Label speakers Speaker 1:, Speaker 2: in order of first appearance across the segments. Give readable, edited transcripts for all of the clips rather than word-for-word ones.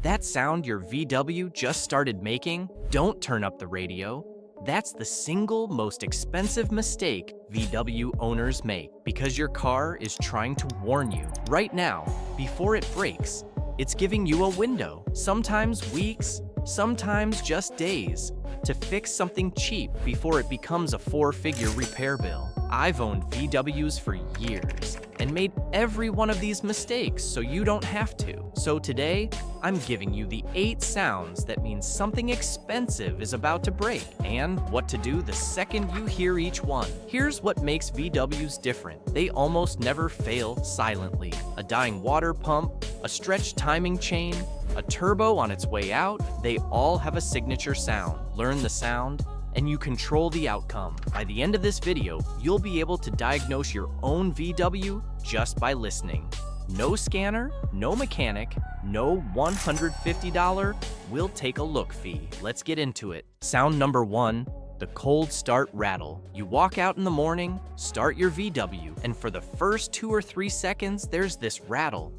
Speaker 1: That sound your VW just started making? Don't turn up the radio. That's the single most expensive mistake VW owners make because your car is trying to warn you right now before it breaks. It's giving you a window, sometimes weeks, sometimes just days, to fix something cheap before it becomes a four-figure repair bill. I've owned VWs for years and made every one of these mistakes so you don't have to. So today, I'm giving you the 8 sounds that mean something expensive is about to break and what to do the second you hear each one. Here's what makes VWs different. They almost never fail silently. A dying water pump, a stretched timing chain, a turbo on its way out, they all have a signature sound. Learn the sound, and you control the outcome. By the end of this video, you'll be able to diagnose your own VW just by listening. No scanner, no mechanic, no $150 we'll take a look fee. Let's get into it. Sound number 1, the cold start rattle. You walk out in the morning, start your VW, and for the first 2 or 3 seconds, there's this rattle.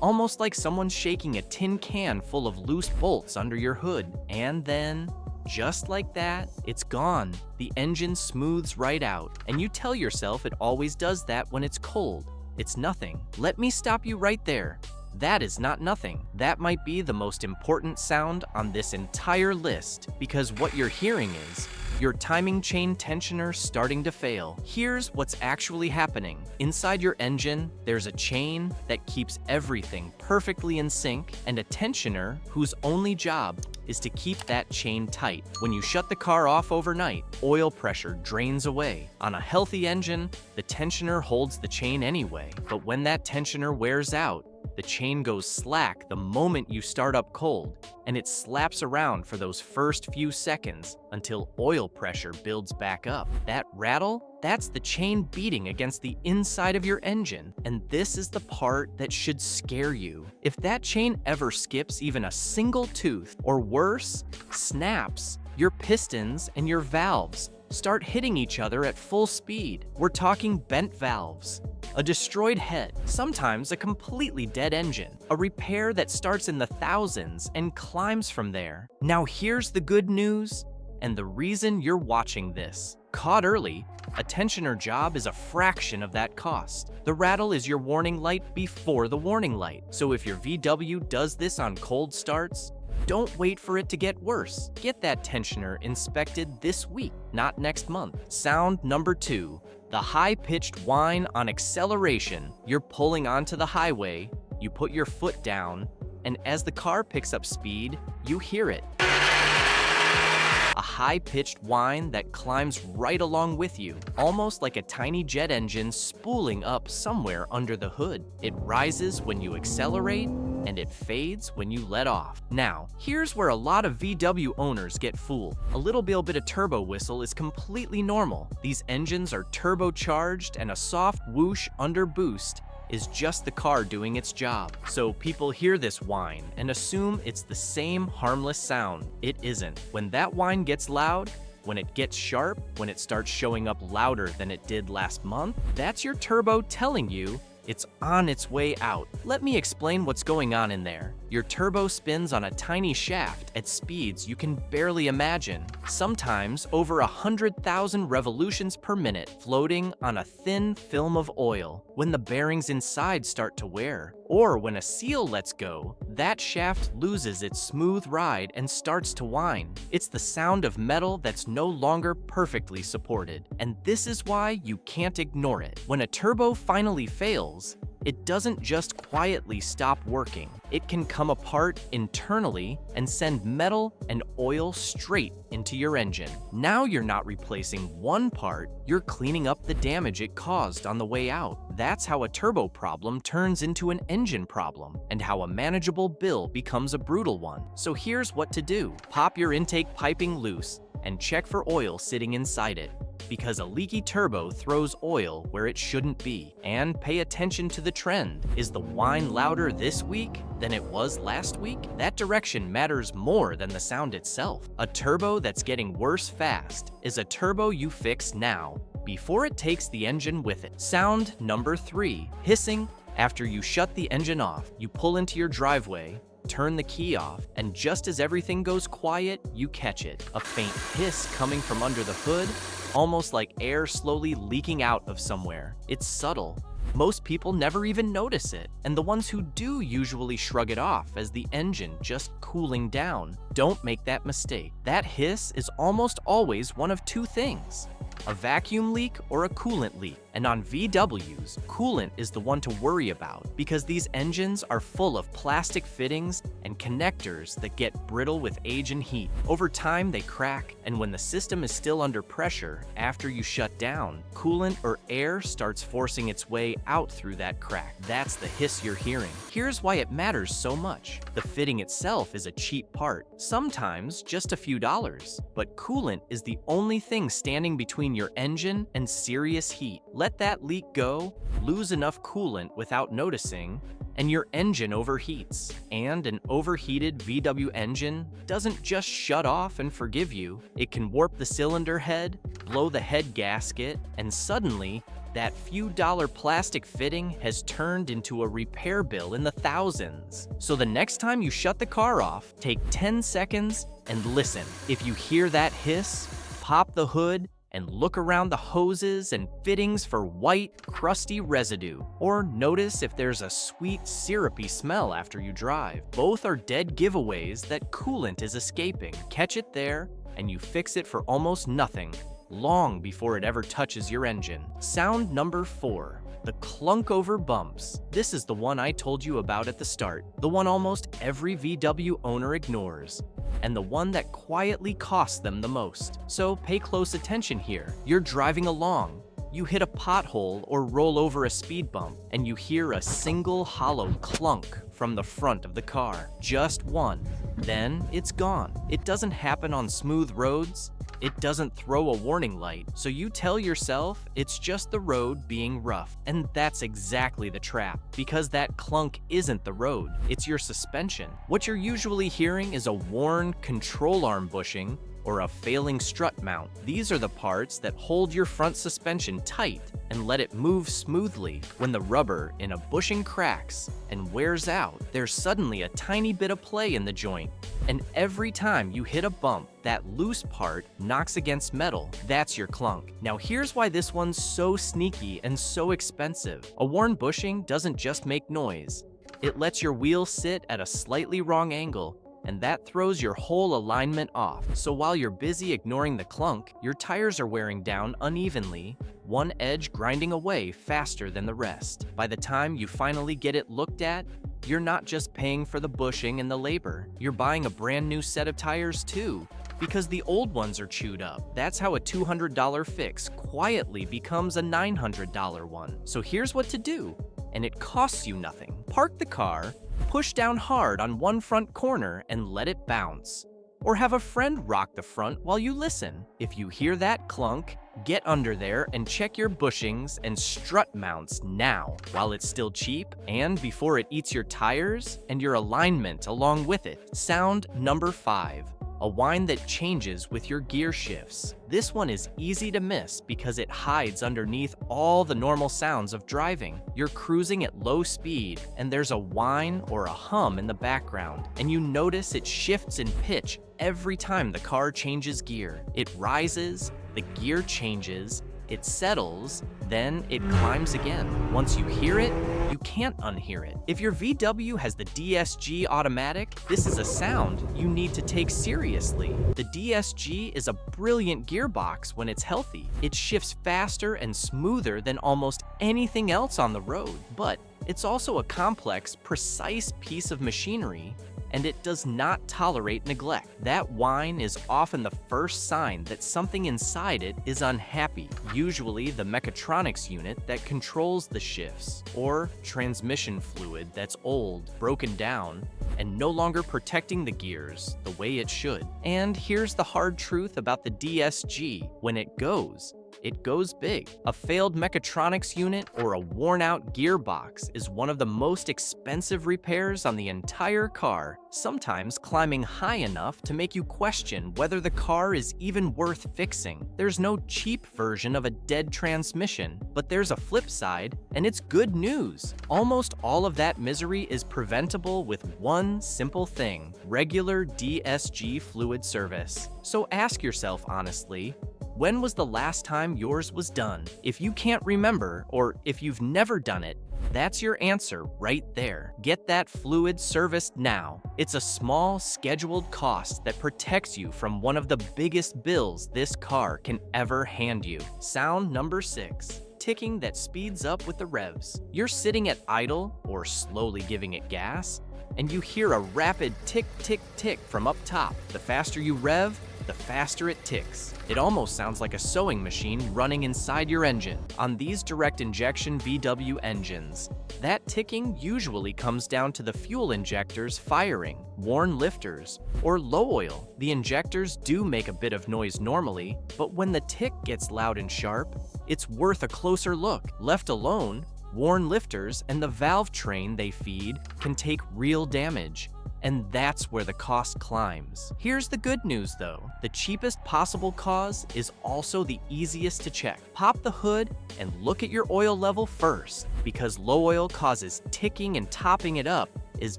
Speaker 1: Almost like someone shaking a tin can full of loose bolts under your hood. And then, just like that, it's gone. The engine smooths right out, and you tell yourself it always does that when it's cold. It's nothing. Let me stop you right there. That is not nothing. That might be the most important sound on this entire list, because what you're hearing is your timing chain tensioner starting to fail. Here's what's actually happening. Inside your engine, there's a chain that keeps everything perfectly in sync and a tensioner whose only job is to keep that chain tight. When you shut the car off overnight, oil pressure drains away. On a healthy engine, the tensioner holds the chain anyway. But when that tensioner wears out, the chain goes slack the moment you start up cold, and it slaps around for those first few seconds until oil pressure builds back up. That rattle, that's the chain beating against the inside of your engine, and this is the part that should scare you. If that chain ever skips even a single tooth, or worse, snaps, your pistons and your valves start hitting each other at full speed. We're talking bent valves, a destroyed head, sometimes a completely dead engine, a repair that starts in the thousands and climbs from there. Now here's the good news, and the reason you're watching this. Caught early, a tensioner job is a fraction of that cost. The rattle is your warning light before the warning light. So if your VW does this on cold starts, don't wait for it to get worse. Get that tensioner inspected this week, not next month. Sound number 2, the high-pitched whine on acceleration. You're pulling onto the highway, you put your foot down, and as the car picks up speed, you hear it. A high-pitched whine that climbs right along with you, almost like a tiny jet engine spooling up somewhere under the hood. It rises when you accelerate, and it fades when you let off. Now, here's where a lot of VW owners get fooled. A little bit of turbo whistle is completely normal. These engines are turbocharged, and a soft whoosh under boost is just the car doing its job. So people hear this whine and assume it's the same harmless sound. It isn't. When that whine gets loud, when it gets sharp, when it starts showing up louder than it did last month, that's your turbo telling you it's on its way out. Let me explain what's going on in there. Your turbo spins on a tiny shaft at speeds you can barely imagine, sometimes over 100,000 revolutions per minute, floating on a thin film of oil. When the bearings inside start to wear, or when a seal lets go, that shaft loses its smooth ride and starts to whine. It's the sound of metal that's no longer perfectly supported, and this is why you can't ignore it. When a turbo finally fails, it doesn't just quietly stop working. It can come apart internally and send metal and oil straight into your engine. Now you're not replacing one part, you're cleaning up the damage it caused on the way out. That's how a turbo problem turns into an engine problem, and how a manageable bill becomes a brutal one. So here's what to do. Pop your intake piping loose and check for oil sitting inside it, because a leaky turbo throws oil where it shouldn't be. And pay attention to the trend. Is the whine louder this week than it was last week? That direction matters more than the sound itself. A turbo that's getting worse fast is a turbo you fix now, before it takes the engine with it. Sound number 3, hissing After you shut the engine off, you pull into your driveway, turn the key off, and just as everything goes quiet, you catch it. A faint hiss coming from under the hood, almost like air slowly leaking out of somewhere. It's subtle. Most people never even notice it, and the ones who do usually shrug it off as the engine just cooling down. Don't make that mistake. That hiss is almost always one of two things: a vacuum leak or a coolant leak. And on VWs, coolant is the one to worry about because these engines are full of plastic fittings and connectors that get brittle with age and heat. Over time, they crack, and when the system is still under pressure after you shut down, coolant or air starts forcing its way out through that crack. That's the hiss you're hearing. Here's why it matters so much. The fitting itself is a cheap part, sometimes just a few dollars, but coolant is the only thing standing between your engine and serious heat. Let that leak go, lose enough coolant without noticing, and your engine overheats. And an overheated VW engine doesn't just shut off and forgive you. It can warp the cylinder head, blow the head gasket, and suddenly, that few dollar plastic fitting has turned into a repair bill in the thousands. So the next time you shut the car off, take 10 seconds and listen. If you hear that hiss, pop the hood and look around the hoses and fittings for white, crusty residue. Or notice if there's a sweet, syrupy smell after you drive. Both are dead giveaways that coolant is escaping. Catch it there, and you fix it for almost nothing, long before it ever touches your engine. Sound number 4. The clunk over bumps. This is the one I told you about at the start, the one almost every VW owner ignores, and the one that quietly costs them the most. So pay close attention here. You're driving along, you hit a pothole or roll over a speed bump, and you hear a single hollow clunk from the front of the car. Just one. Then it's gone. It doesn't happen on smooth roads. It doesn't throw a warning light, so you tell yourself it's just the road being rough. And that's exactly the trap, because that clunk isn't the road, it's your suspension. What you're usually hearing is a worn control arm bushing or a failing strut mount. These are the parts that hold your front suspension tight and let it move smoothly. When the rubber in a bushing cracks and wears out, there's suddenly a tiny bit of play in the joint. And every time you hit a bump, that loose part knocks against metal. That's your clunk. Now here's why this one's so sneaky and so expensive. A worn bushing doesn't just make noise. It lets your wheel sit at a slightly wrong angle, and that throws your whole alignment off. So while you're busy ignoring the clunk, your tires are wearing down unevenly, one edge grinding away faster than the rest. By the time you finally get it looked at, you're not just paying for the bushing and the labor, you're buying a brand new set of tires too, because the old ones are chewed up. That's how a $200 fix quietly becomes a $900 one. So here's what to do, and it costs you nothing. Park the car, push down hard on one front corner and let it bounce. Or have a friend rock the front while you listen. If you hear that clunk, get under there and check your bushings and strut mounts now, while it's still cheap and before it eats your tires and your alignment along with it. Sound number 5. A whine that changes with your gear shifts. This one is easy to miss because it hides underneath all the normal sounds of driving. You're cruising at low speed and there's a whine or a hum in the background, and you notice it shifts in pitch every time the car changes gear. It rises, the gear changes, it settles, then it climbs again. Once you hear it, you can't unhear it. If your VW has the DSG automatic, this is a sound you need to take seriously. The DSG is a brilliant gearbox when it's healthy. It shifts faster and smoother than almost anything else on the road, but it's also a complex, precise piece of machinery, and it does not tolerate neglect. That whine is often the first sign that something inside it is unhappy, usually the mechatronics unit that controls the shifts, or transmission fluid that's old, broken down, and no longer protecting the gears the way it should. And here's the hard truth about the DSG. When it goes, it goes big. A failed mechatronics unit or a worn-out gearbox is one of the most expensive repairs on the entire car, sometimes climbing high enough to make you question whether the car is even worth fixing. There's no cheap version of a dead transmission, but there's a flip side, and it's good news. Almost all of that misery is preventable with one simple thing: regular DSG fluid service. So ask yourself honestly, when was the last time yours was done? If you can't remember, or if you've never done it, that's your answer right there. Get that fluid serviced now. It's a small, scheduled cost that protects you from one of the biggest bills this car can ever hand you. Sound number 6. Ticking that speeds up with the revs. You're sitting at idle, or slowly giving it gas, and you hear a rapid tick, tick, tick from up top. The faster you rev, the faster it ticks. It almost sounds like a sewing machine running inside your engine. On these direct injection VW engines, that ticking usually comes down to the fuel injectors firing, worn lifters, or low oil. The injectors do make a bit of noise normally, but when the tick gets loud and sharp, it's worth a closer look. Left alone, worn lifters and the valve train they feed can take real damage. And that's where the cost climbs. Here's the good news though. The cheapest possible cause is also the easiest to check. Pop the hood and look at your oil level first, because low oil causes ticking, and topping it up is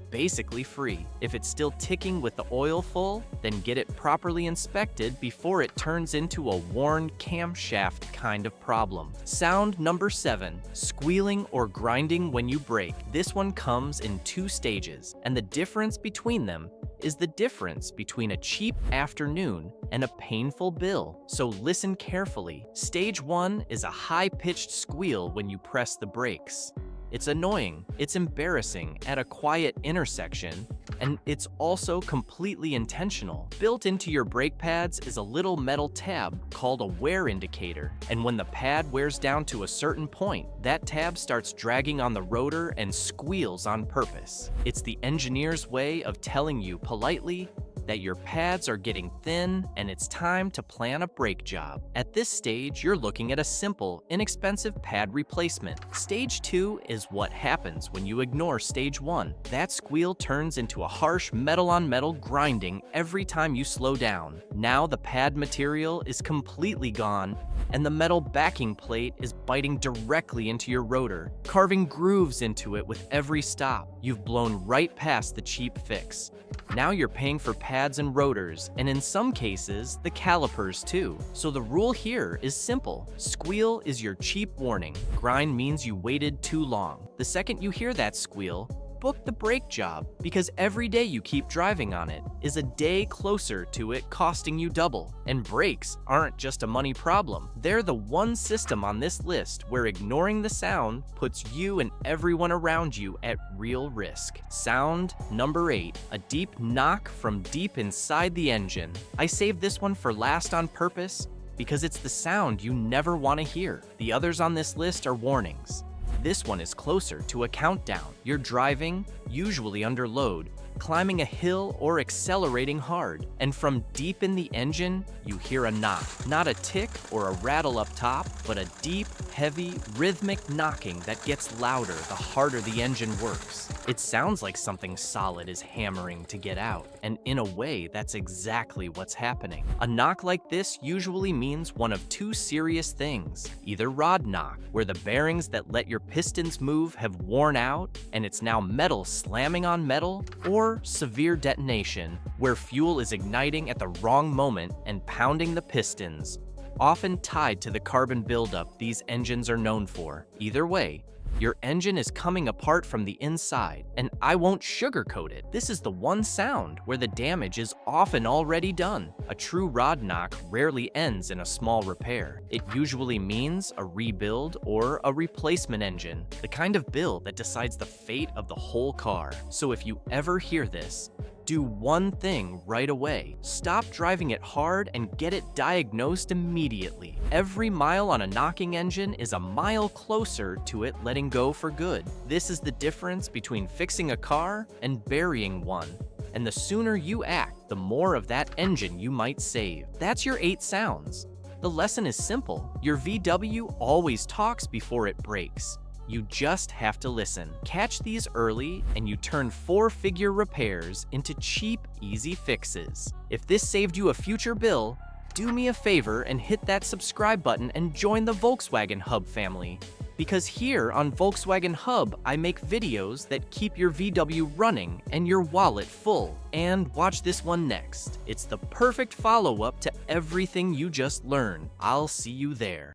Speaker 1: basically free. If it's still ticking with the oil full, then get it properly inspected before it turns into a worn camshaft kind of problem. Sound number 7, squealing or grinding when you brake. This one comes in 2 stages, and the difference between them is the difference between a cheap afternoon and a painful bill. So listen carefully. Stage 1 is a high-pitched squeal when you press the brakes. It's annoying, it's embarrassing at a quiet intersection, and it's also completely intentional. Built into your brake pads is a little metal tab called a wear indicator, and when the pad wears down to a certain point, that tab starts dragging on the rotor and squeals on purpose. It's the engineer's way of telling you politely that your pads are getting thin and it's time to plan a brake job. At this stage, you're looking at a simple, inexpensive pad replacement. Stage 2 is what happens when you ignore stage 1. That squeal turns into a harsh metal-on-metal grinding every time you slow down. Now the pad material is completely gone, and the metal backing plate is biting directly into your rotor, carving grooves into it with every stop. You've blown right past the cheap fix. Now you're paying for pads and rotors, and in some cases, the calipers too. So the rule here is simple. Squeal is your cheap warning. Grind means you waited too long. The second you hear that squeal, book the brake job, because every day you keep driving on it is a day closer to it costing you double. And brakes aren't just a money problem. They're the one system on this list where ignoring the sound puts you and everyone around you at real risk. Sound number 8, a deep knock from deep inside the engine. I saved this one for last on purpose because it's the sound you never want to hear. The others on this list are warnings. This one is closer to a countdown. You're driving, usually under load, climbing a hill or accelerating hard, and from deep in the engine, you hear a knock. Not a tick or a rattle up top, but a deep, heavy, rhythmic knocking that gets louder the harder the engine works. It sounds like something solid is hammering to get out, and in a way, that's exactly what's happening. A knock like this usually means one of 2 serious things. Either rod knock, where the bearings that let your pistons move have worn out, and it's now metal slamming on metal, or severe detonation, where fuel is igniting at the wrong moment and pounding the pistons, often tied to the carbon buildup these engines are known for. Either way, your engine is coming apart from the inside, and I won't sugarcoat it. This is the one sound where the damage is often already done. A true rod knock rarely ends in a small repair. It usually means a rebuild or a replacement engine, the kind of build that decides the fate of the whole car. So if you ever hear this, do one thing right away. Stop driving it hard and get it diagnosed immediately. Every mile on a knocking engine is a mile closer to it letting go for good. This is the difference between fixing a car and burying one. And the sooner you act, the more of that engine you might save. That's your 8 sounds. The lesson is simple. Your VW always talks before it breaks. You just have to listen. Catch these early, and you turn four-figure repairs into cheap, easy fixes. If this saved you a future bill, do me a favor and hit that subscribe button and join the Volkswagen Hub family. Because here on Volkswagen Hub, I make videos that keep your VW running and your wallet full. And watch this one next. It's the perfect follow-up to everything you just learned. I'll see you there.